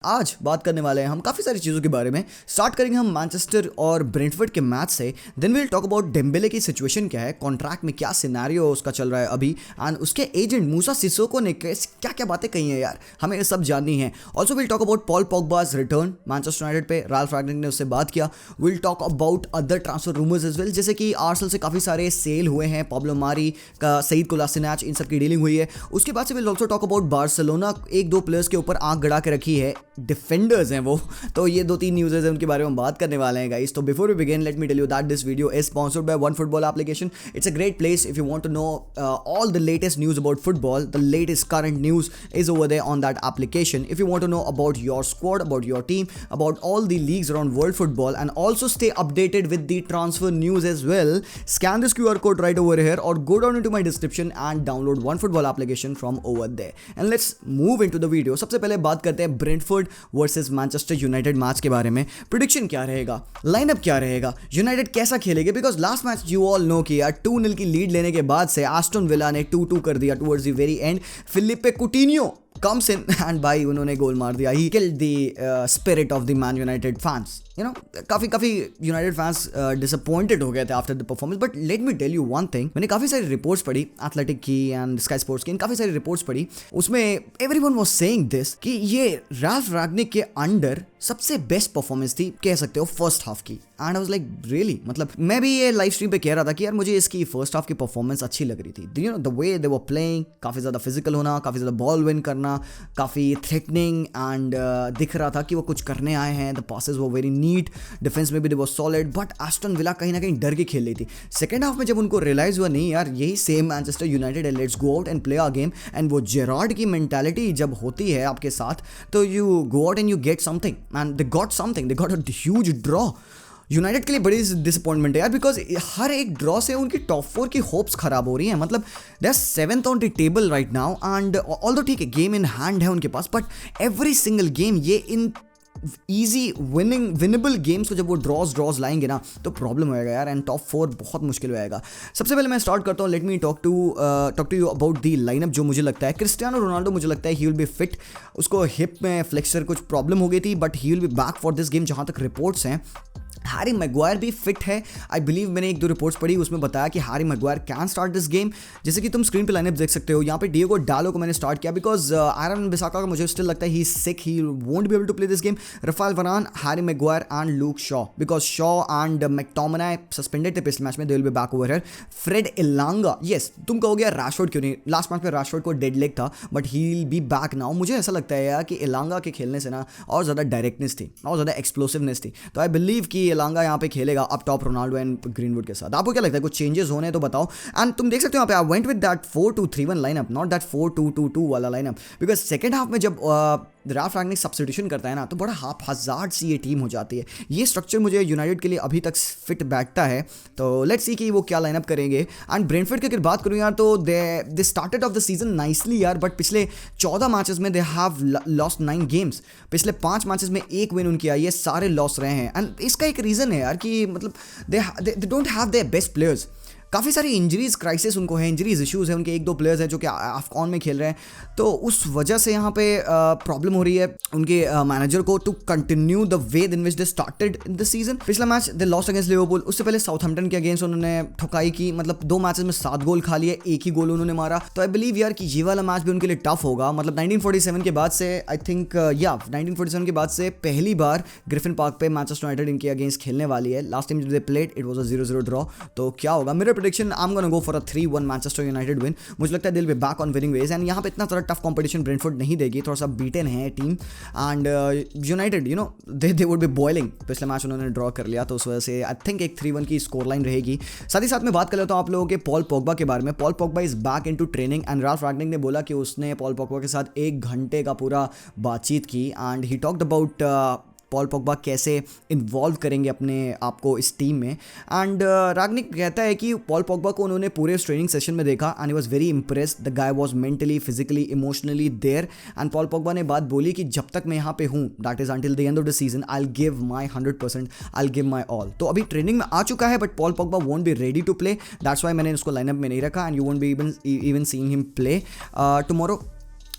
आज बात करने वाले हैं हम काफ़ी सारी चीज़ों के बारे में। स्टार्ट करेंगे हम मैनचेस्टर और ब्रेंटफोर्ड के मैच से। Then will talk about Dembele की सिचुएशन क्या है, कॉन्ट्रैक्ट में क्या सिनेरियो उसका चल रहा है अभी, एंड उसके एजेंट मूसा सिसोको ने क्या क्या बातें कही हैं यार, हमें ये सब जाननी है। Also will talk about Paul Pogba's return Manchester United पे, राल्फ रैंगनिक ने उससे बात किया। Will talk about other transfer rumours as well, जैसे कि आर्सेनल से काफ़ी सारे सेल हुए हैं, पाब्लो मारी का, सईद कोलासिनाच, इन सब की डीलिंग हुई है। उसके बाद से will also talk about Barcelona, एक दो प्लेयर्स के ऊपर आंख गड़ा के रखी है, डिफेंडर्स हैं वो, तो ये दो तीन न्यूज़ हैं उनके बारे में हम बात करने वाले हैं गाइस। तो before we begin let me tell you that this video is sponsored by one football application. It's a great place if you want to know all the latest news about football, the latest current news is over there on that application. If you want to know about your squad, about your team, about all the leagues around world football, and also stay updated with the transfer news as well, scan this QR code right over here or go down into my description and download one football application from over there. And let's move into the video. सबसे पहले बात करते हैं Brentford versus Manchester United match के बारे में। Prediction क्या रहेगा, लाइनअप क्या रहेगा, यूनाइटेड कैसा खेलेगी, because last match you all know कि यार 2-0 की लीड लेने के बाद से एस्टन विला ने 2-2 कर दिया towards the very and. Philippe कुटिन्यो comes in and भाई उन्होंने गोल मार दिया। He killed the spirit of the Man United fans. You know, काफ़ी यूनाइटेड फैंस डिसअपॉइंटेड हो गए थे after the performance. But let me tell you one thing, मैंने काफ़ी सारी रिपोर्ट्स पढ़ी, एथलेटिक की एंड स्काई स्पोर्ट्स की, काफ़ी सारी रिपोर्ट्स पढ़ी, उसमें एवरीवन वाज सेइंग दिस कि ये राल्फ रैंगनिक के अंडर सबसे बेस्ट परफॉर्मेंस थी, कह सकते हो, फर्स्ट हाफ की। And I was like really, मतलब मैं भी ये लाइव स्ट्रीम पे कह रहा था कि यार मुझे इसकी फर्स्ट हाफ की परफॉर्मेंस अच्छी लग रही थी। You know the way they were playing, काफ़ी ज़्यादा फिजिकल होना, काफ़ी ज़्यादा बॉल विन करना, काफ़ी थ्रेटनिंग, एंड दिख रहा था कि वो कुछ करने आए हैं। द पासेस वो वेरी नीट, डिफेंस में भी दे वो सॉलिड, बट एस्टन विला कहीं ना कहीं डर के खेल रही थी। सेकंड हाफ में जब उनको रियलाइज हुआ नहीं यार यही सेम मैनचेस्टर यूनाइटेड है, let's go out and play our game, and वो जेरार्ड की मेंटालिटी जब होती है आपके साथ तो you go out and you get something, and they got something, they got a huge draw. United के लिए बड़ी डिसअपॉइंटमेंट है यार, बिकॉज हर एक ड्रॉ से उनकी टॉप 4 की होप्स खराब हो रही हैं। मतलब they are 7th on the table right now, and although ठीक है गेम इन हैंड है उनके पास, बट एवरी सिंगल गेम ये इन ईजी विनेबल गेम्स को जब वो ड्रॉज लाएंगे ना तो प्रॉब्लम होएगा यार, एंड टॉप 4 बहुत मुश्किल होएगा। सबसे पहले मैं स्टार्ट करता हूँ, let me talk to you about the lineup. जो मुझे लगता है क्रिस्टियानो रोनाल्डो, मुझे लगता है ही विल बी फिट, उसको हिप में फ्लेक्सर कुछ प्रॉब्लम हो गई थी, but he will be back for this game जहाँ तक रिपोर्ट्स हैं। हैरी मैगवायर भी फिट है, आई बिलीव, मैंने एक दो रिपोर्ट्स पढ़ी उसमें बताया कि Harry Maguire can start this game. जैसे कि तुम स्क्रीन पे लाइनअप देख सकते हो, यहाँ पे डिएगो डालो को मैंने स्टार्ट किया बिकॉज आयरन बिसाका का मुझे स्टिल लगता है he is sick, he won't be able to play this game. Raphael Varane, Harry Maguire and Luke Shaw, because Shaw and McTominay suspended थे पिछले मैच में, they will be back over here. Fred Elanga, yes तुम कहोगे Rashford क्यों नहीं, last match में Rashford को dead leg था, but he will be back now. मुझे ऐसा लगता है यार कि इलांगा के खेलने से ना और ज़्यादा डायरेक्टनेस थी, और ज़्यादा एक्सप्लोसिवनेस थी, तो आई बिलीव कि इलांगा यहाँ पे खेलेगा up top Ronaldo and greenwood के साथ। आपको क्या लगता है, कुछ चेंजेस होने तो बताओ। एंड तुम देख सकते हो यहाँ पे I went with that 4-2-3-1 lineup, not that 4-2-2-2 वाला लाइनअप, बिकॉज सेकंड हाफ में जब राल्फ रैंगनिक सब्स्टिट्यूशन करता है ना तो बड़ा हाफ-हज़ार्ड सी ये टीम हो जाती है। ये स्ट्रक्चर मुझे यूनाइटेड के लिए अभी तक फिट बैठता है, तो लेट्स सी कि वो क्या लाइनअप करेंगे। एंड ब्रेंटफोर्ड की अगर बात करूँ यार तो they started off the season nicely यार, बट पिछले 14 मैचेस में दे हैव लॉस्ट 9 गेम्स, पिछले 5 मैचेस में 1 विन उनकी आई है, सारे लॉस रहे हैं। एंड इसका एक रीज़न है यार कि मतलब they don't have their best players, काफ़ी सारी इंजरीज क्राइसिस उनको है, इंजरीज इश्यूज़ है, उनके 1-2 प्लेयर्स हैं जो कि अफकॉन में खेल रहे हैं, तो उस वजह से यहाँ पे प्रॉब्लम हो रही है उनके मैनेजर को to continue the way in which they started in the season. पिछला match they lost against Liverpool, उससे पहले साउथहैम्पटन के अगेंस्ट उन्होंने ठुकाई की, मतलब 2 मैचेस में 7 गोल खा लिए, 1 ही गोल उन्होंने मारा। तो आई बिलीव यार कि ये वाला मैच भी उनके लिए टफ होगा। मतलब 1947 के बाद से आई थिंक 1947 के बाद से पहली बार ग्रिफिन पार्क पे मैनचेस्टर यूनाइटेड इनके अगेंस्ट खेलने वाली है। लास्ट टाइम जब they played it was a 0-0 draw, तो क्या होगा मेरा prediction, I am gonna go for a 3-1 Manchester United win. मुझे लगता है they will be back on winning ways, and यहाँ पे इतना ज़्यादा टफ कंपटीशन ब्रेंटफोर्ड नहीं देगी, थोड़ा सा बीटन है team, and United you know they would be boiling. पिछले मैच उन्होंने ड्रॉ कर लिया, तो उस वजह से आई थिंक एक 3-1 की स्कोर लाइन रहेगी। साथ ही साथ में बात कर लेता हूँ आप लोगों के पॉल पोग्बा के बारे में। Paul Pogba is back into training, and Ralf Rangnick ने बोला कि उसने पॉल पोग्बा के साथ 1 घंटे का पूरा बातचीत की, and he talked about Paul Pogba कैसे इन्वॉल्व करेंगे अपने आप को इस टीम में। एंड रैंगनिक कहता है कि पॉल पोग्बा को उन्होंने पूरे ट्रेनिंग सेशन में देखा and he was very impressed, the guy was mentally physically emotionally there. And Paul Pogba ने बात बोली कि जब तक मैं यहाँ पे हूँ, that is until the end of the season, I will give my 100%, I will give my all. तो अभी ट्रेनिंग में आ चुका है, but Paul Pogba won't be ready to play, that's why मैंने उसको लाइनअप में नहीं रखा, and you won't be even seeing him play tomorrow.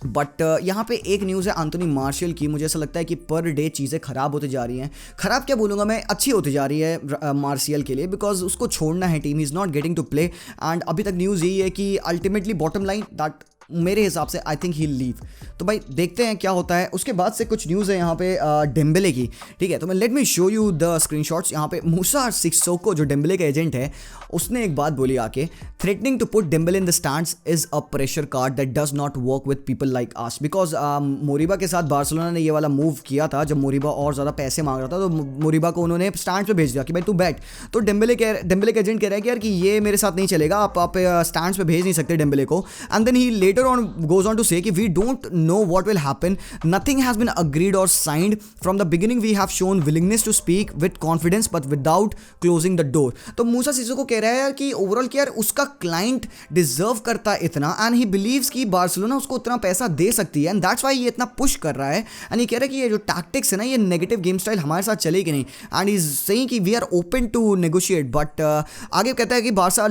But यहाँ पे एक न्यूज़ है एंथोनी मार्शियल की। मुझे ऐसा लगता है कि पर डे चीज़ें ख़राब होती जा रही हैं, ख़राब क्या बोलूँगा मैं, अच्छी होती जा रही है मार्शियल के लिए, बिकॉज उसको छोड़ना है team, is not getting to play. And अभी तक न्यूज़ यही है कि अल्टीमेटली बॉटम लाइन दैट मेरे हिसाब से आई थिंक ही लीव। तो भाई देखते हैं क्या होता है। उसके बाद से कुछ न्यूज़ है यहाँ पे डेम्बेले की, ठीक है। तो मैं let me show you the screenshots. यहाँ पे मूसा सिसोको जो डेम्बेले का एजेंट है, उसने एक बात बोली आके, threatening to put Dembele in the stands is a pressure card that does not work with people like us. Because Moriba के साथ बार्सिलोना ने ये वाला मूव किया था जब मोरिबा और ज़्यादा पैसे मांग रहा था, तो मोरिबा को उन्होंने स्टैंड पे भेज दिया कि भाई तू बैठ। तो डेम्बेले का एजेंट कह रहा है कि यार कि ये मेरे साथ नहीं चलेगा, आप स्टैंड्स पे भेज नहीं सकते डेम्बेले को। And then he later on goes on to say कि we don't know what will happen, nothing has been agreed or signed, from the beginning we have shown willingness to speak with confidence but without closing the door। तो मूसा Sissoko कह रहा है कि overall कि यार उसका client deserve करता है इतना, एंड ही बिलीव्स कि बार्सिलोना उसको उतना पैसा दे सकती है, एंड दैट्स वाई ये इतना पुश कर रहा है। एंड ये कह रहा है कि ये जो टैक्टिक्स है ना, ये नेगेटिव गेम स्टाइल हमारे साथ चलेगी नहीं, एंड इज सेइंग कि we are open to negotiate. But आगे कहता है कि Barca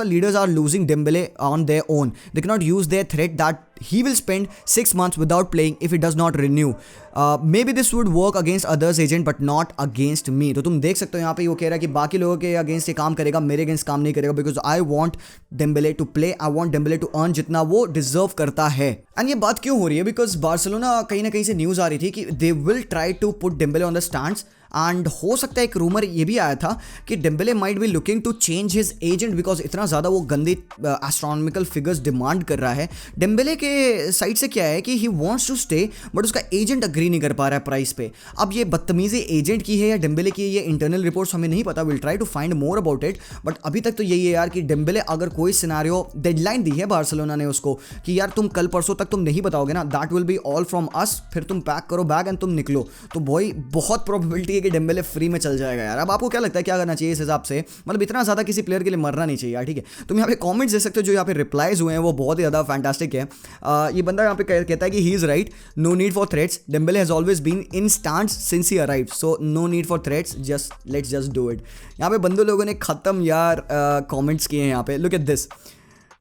leaders are losing Dembele on their own, they can not use their threat that he will spend 6 months without playing if he does not renew. Maybe this would work against others agent but not against me। तो तुम देख सकते हो यहाँ पे वो कह रहा है कि बाकी लोगों के अगेंस्ट ये काम करेगा, मेरे अगेंस्ट काम नहीं करेगा, because I want Dembele to play, I want Dembele to earn जितना वो डिजर्व करता है। एंड ये बात क्यों हो रही है, बिकॉज बार्सिलोना कहीं ना कहीं से न्यूज़ आ रही थी कि they will try to put Dembele on the stands, and हो सकता है एक रूमर ये भी आया था कि Dembele might be looking to change his agent, because इतना ज़्यादा वो गंदी एस्ट्रोनॉमिकल फिगर्स डिमांड कर रहा है। डेम्बेले के साइड से क्या है कि he wants to stay, but उसका एजेंट अग्री नहीं कर पा रहा है प्राइस पे। अब ये बदतमीजी एजेंट की है या डेम्बेले की है, ये इंटरनल रिपोर्ट्स हमें नहीं पता, will try to find more about it. But अभी तक तो यही है यार कि डेम्बेले अगर कोई सिनारियो डेडलाइन दी है बार्सिलोना ने उसको कि यार तुम कल परसों तक तुम नहीं बताओगे ना, that will be all from us, फिर तुम पैक करो बैग एंड तुम निकलो, तो भाई बहुत प्रोबेबिलिटी है कि डेम्बेले फ्री में चल जाएगा यार। अब आपको क्या लगता है क्या करना चाहिए इस हिसाब से, मतलब इतना ज़्यादा किसी प्लेयर के लिए मरना नहीं चाहिए यार, ठीक है। तुम यहाँ पे कमेंट्स दे सकते हो, जो यहाँ पे रिप्लाईज हुए हैं वो बहुत ही ज़्यादा फैंटास्टिक है। ये बंदा यहाँ पे कहता है कि he is right, no need for threats, Dembele has always been in stands since he arrived, so no need for threats, just let's just do it. यहाँ पे बंदों लोगों ने ख़त्म यार कॉमेंट्स किए हैं यहाँ पे, लुक एट दिस,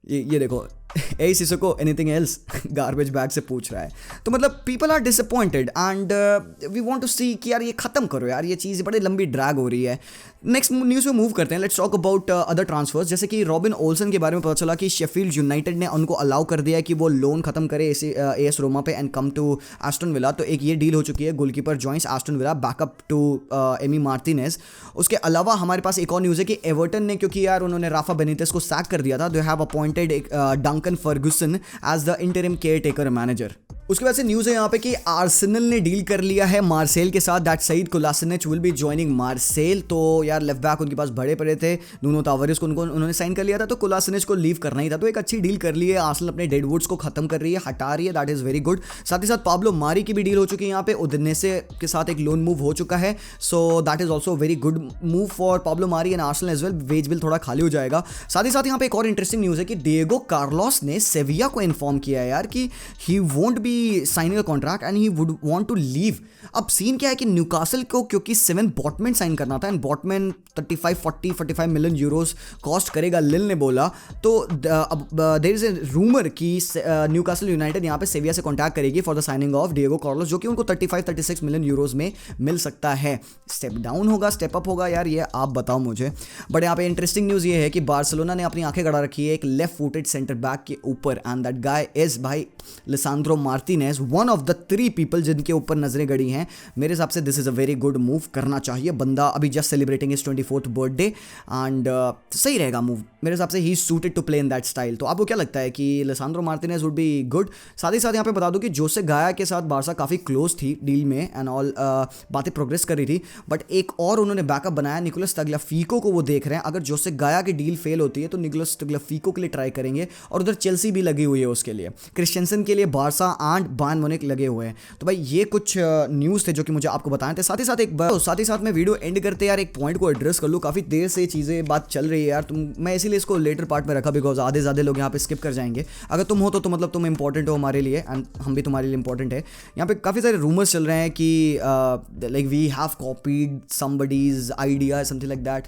ये देखो, a Sissoko anything else, garbage bag से पूछ रहा है। तो मतलब people are disappointed and we want to see कि यार ये खत्म करो यार, ये चीज़ बड़ी लंबी ड्रैग हो रही है। नेक्स्ट न्यूज़ में मूव करते हैं, let's talk about other transfers. जैसे कि रॉबिन ओल्सन के बारे में पता चला कि शेफील्ड यूनाइटेड ने उनको अलाउ कर दिया है कि वो लोन खत्म करे एएस रोमा पे and come to Aston Villa. तो एक ये डील हो चुकी है, goalkeeper joins Aston Villa, backup to Emi Martinez. उसके अलावा हमारे पास एक और न्यूज़ है कि एवर्टन ने, क्योंकि यार उन्होंने राफा बेनिटेस को सैक कर दिया था, they have appointed Duncan Ferguson as the interim caretaker manager. उसके बाद से न्यूज़ है यहाँ पे कि आर्सेनल ने डील कर लिया है मार्सेल के साथ, that Sead Kolasinac will be joining Marseille. तो यार लेफ्ट बैक उनके पास बड़े पड़े थे, नुनो तावरेस को उन्होंने साइन कर लिया था, तो कोलासिनिच को लीव करना ही था। तो एक अच्छी डील कर ली है आर्सेनल, अपने डेडवुड्स को खत्म कर रही है, हटा रही है, दैट इज़ वेरी गुड। साथ ही साथ पाब्लो मारी की भी डील हो चुकी है यहाँ पे, उदनेसे के साथ एक लोन मूव हो चुका है, so that is also very good move for Pablo Mari and Arsenal as well, wage bill थोड़ा खाली हो जाएगा। साथ ही साथ यहाँ पे एक और इंटरेस्टिंग न्यूज़ है कि डिएगो कार्लोस ने सेविया को इन्फॉर्म किया है यार कि he won't be signing contract and he would want to leave. अब सीन क्या है कि न्यूकासल को क्योंकि 7 बॉटमैन साइन करना था, एंड बॉटमैन 45 मिलियन यूरोस कॉस्ट करेगा, लिल ने बोला। तो अब देयर इज ए रूमर कि न्यूकासल यूनाइटेड यहाँ पे सेविया से कॉन्टैक्ट करेगी for the signing off Diego Carlos, जो कि उनको 35-36 मिलियन यूरोस में मिल सकता है। स्टेप डाउन होगा, स्टेप अप होगा यार, ये आप बताओ मुझे। बट यहाँ पे इंटरेस्टिंग न्यूज़ ये है कि बार्सिलोना ने अपनी आंखें गड़ा रखी है एक लेफ्ट फुटेड सेंटर बैक के ऊपर, एंड दैट गाय इज भाई Lisandro Martinez, one of the 3 people जिनके ऊपर नजरें गड़ी हैं। मेरे हिसाब से this is a very good move, करना चाहिए। बंदा अभी just celebrating his 24th birthday and सही रहेगा मूव मेरे हिसाब से, he suited to play in that style. तो आपको क्या लगता है कि Lisandro Martinez would be good? साथ ही साथ यहाँ पे बता दूं कि जोसे गाया के साथ बार्सा काफ़ी क्लोज थी डील में एंड ऑल, बातें प्रोग्रेस कर रही थी, बट एक और उन्होंने बैकअप बनाया, निकोलस तगलाफीको को वो देख रहे हैं। अगर जोसे गाया की डील फेल होती है तो निकोलस तगलाफीको के लिए ट्राई करेंगे, और उधर चेल्सी भी लगी हुई है उसके लिए, क्रिश्चियनसन के लिए बार्सा एंड बायर्न म्यूनिख लगे हुए हैं। तो भाई ये कुछ न्यूज़ थे जो कि मुझे आपको बताए थे। साथ ही साथ मैं वीडियो एंड करते यार एक पॉइंट को एड्रेस कर लूँ, काफ़ी देर से चीज़ें बात चल रही है यार, मैं इसीलिए इसको लेटर पार्ट में रखा, बिकॉज आधे ज़्यादा लोग यहाँ पे स्किप कर जाएंगे। अगर तुम हो तो मतलब तुम इंपॉर्टेंट हो हमारे लिए, एंड हम भी तुम्हारे लिए इंपॉर्टेंट है। यहाँ पे काफ़ी सारे रूमर्स चल रहे हैं कि like we have copied somebody's idea something like that.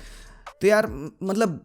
तो यार मतलब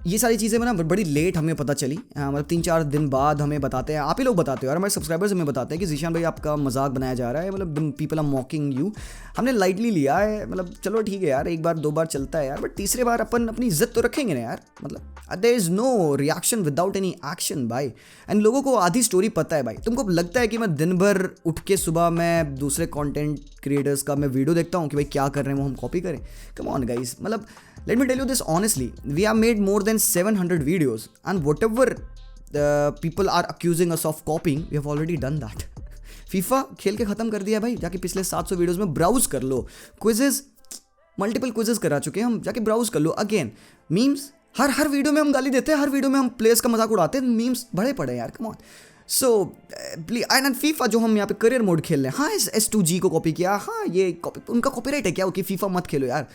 ये सारी चीज़ें ना बड़ी लेट हमें पता चली, मतलब 3-4 दिन बाद हमें बताते हैं, आप ही लोग बताते हो यार, हमारे सब्सक्राइबर्स हमें बताते हैं कि ज़ीशान भाई आपका मजाक बनाया जा रहा है, मतलब पीपल आर मॉकिंग यू। हमने लाइटली लिया है, मतलब चलो ठीक है यार, एक बार 2 बार चलता है यार, बट तीसरे बार अपन अपनी इज्जत तो रखेंगे ना यार। मतलब there is no reaction without any action भाई। एंड लोगों को आधी स्टोरी पता है भाई। तुमको लगता है कि मैं दिन भर उठ के सुबह मैं दूसरे कंटेंट क्रिएटर्स का मैं वीडियो देखता हूँ कि भाई क्या कर रहे हैं वो हम कॉपी करें? कम ऑन गाइस, मतलब let me tell you this honestly, we have made more than 700 videos and whatever people are accusing us of copying, we have already done that. FIFA खेल के ख़त्म कर दिया भाई, जाके पिछले 700 वीडियोस में ब्राउज कर लो। क्विजेस, मल्टीपल क्विजेस करा चुके हैं हम, जाके ब्राउज कर लो। अगेन मीम्स, हर वीडियो में हम गाली देते हैं, हर वीडियो में हम प्लेयर्स का मजाक उड़ाते हैं, मीम्स बड़े पड़े यार, come on. So and FIFA जो हम यहाँ पे करियर मोड खेल रहे हैं, हाँ S2G को कॉपी किया, हाँ ये कॉपी, उनका कॉपीराइट है क्या कि फीफा मत खेलो यार?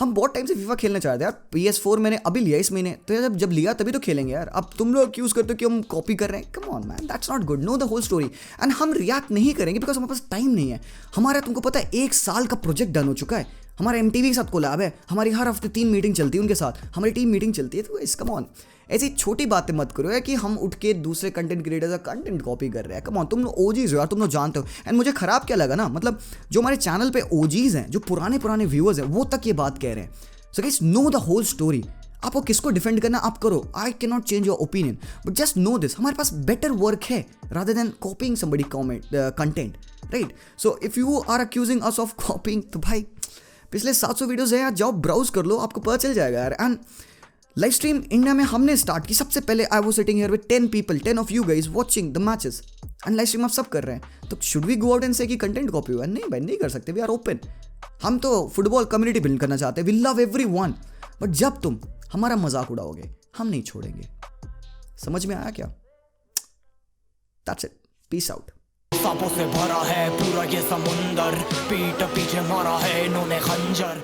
हम बहुत टाइम से फीफा खेलना चाहते हैं यार। PS4 मैंने अभी लिया इस महीने, तो यार जब लिया तभी तो खेलेंगे यार। अब तुम लोग एक्यूज करते हो कि हम कॉपी कर रहे हैं, come on man, that's not good, know the whole story. And हम रिएक्ट नहीं करेंगे बिकॉज हमारे पास टाइम नहीं है। हमारा, तुमको पता है, 1 साल का प्रोजेक्ट डन हो चुका है। हमारा MTV के साथ कोलैब है, हमारी हर हफ्ते 3 मीटिंग चलती है उनके साथ, हमारी टीम मीटिंग चलती है। तो कम ऑन, ऐसी छोटी बातें मत करो यार कि हम उठ के दूसरे कंटेंट क्रिएटर्स का कंटेंट कॉपी कर रहे हैं। कम ऑन, तुम लोग OGs हो यार, तुम लोग जानते हो। एंड मुझे खराब क्या लगा ना, मतलब जो हमारे चैनल पे OGs हैं, जो पुराने व्यूअर्स हैं, वो तक ये बात कह रहे हैं। So guys, know the whole story. आपको किसको डिफेंड करना आप करो, I can not change your opinion, but just know this, हमारे पास बेटर वर्क है rather than copying somebody content, right? So if you are accusing us of copying, तो भाई पिछले 700 वीडियोस हैं यार, जाओ ब्राउज कर लो, आपको पता चल जाएगा यार। एंड लाइव स्ट्रीम इंडिया में हमने स्टार्ट की सबसे पहले। I was sitting here with 10 people, 10 of you guys watching the matches, and live stream आप सब कर रहे हैं। तो should we go out and say कि कंटेंट कॉपी हुआ? नहीं भाई, नहीं कर सकते, वी आर ओपन। हम तो फुटबॉल कम्युनिटी बिल्ड करना चाहते हैं, वी लव एवरीवन, बट जब तुम हमारा मजाक उड़ाओगे हम नहीं छोड़ेंगे। समझ में आया क्या? That's it, peace out. सांपों से भरा है पूरा ये समुंदर, पीठ पीछे मारा है इन्होंने खंजर।